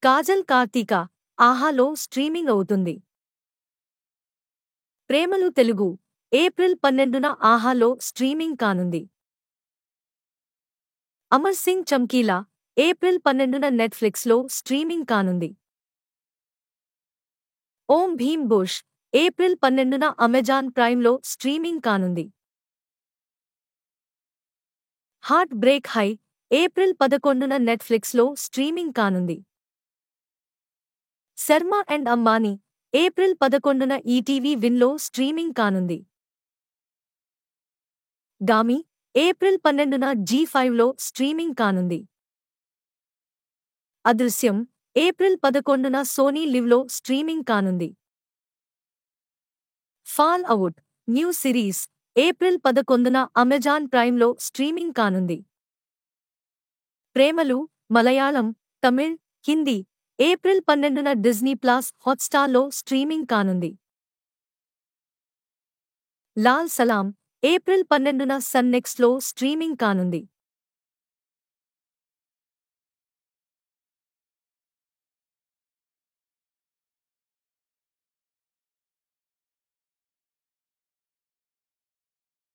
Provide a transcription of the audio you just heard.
కాజల్ కార్తీక ఆహాలో స్ట్రీమింగ్ అవుతుంది. ప్రేమలు తెలుగు ఏప్రిల్ 12న ఆహాలో స్ట్రీమింగ్ కానుంది. అమర్ సింగ్ చమ్కీలా ఏప్రిల్ 12న నెట్ఫ్లిక్స్లో స్ట్రీమింగ్ కానుంది. ఓం భీమ్ బుష్ ఏప్రిల్ 12న అమెజాన్ ప్రైమ్లో స్ట్రీమింగ్ కానుంది. హార్ట్ బ్రేక్ హై ఏప్రిల్ 11న నెట్ఫ్లిక్స్లో స్ట్రీమింగ్ కానుంది. శర్మ అండ్ అంబానీ ఏప్రిల్ 11న ఈటీవీ విన్లో స్ట్రీమింగ్ కానుంది. గామి ఏప్రిల్ 12న జీ5లో స్ట్రీమింగ్ కానుంది. అదృశ్యం ఏప్రిల్ 11న సోనీ లివ్లో స్ట్రీమింగ్ కానుంది. Fall out new series April 11న అమెజాన్ ప్రైమ్లో స్ట్రీమింగ్ కానుంది. ప్రేమలు మలయాళం, తమిళ్, హిందీ ఏప్రిల్ 12న డిజ్నీ ప్లస్ హాట్స్టార్లో స్ట్రీమింగ్ కానుంది. లాల్ సలాం ఏప్రిల్ 12న సన్ నెక్స్ట్లో స్ట్రీమింగ్ కానుంది.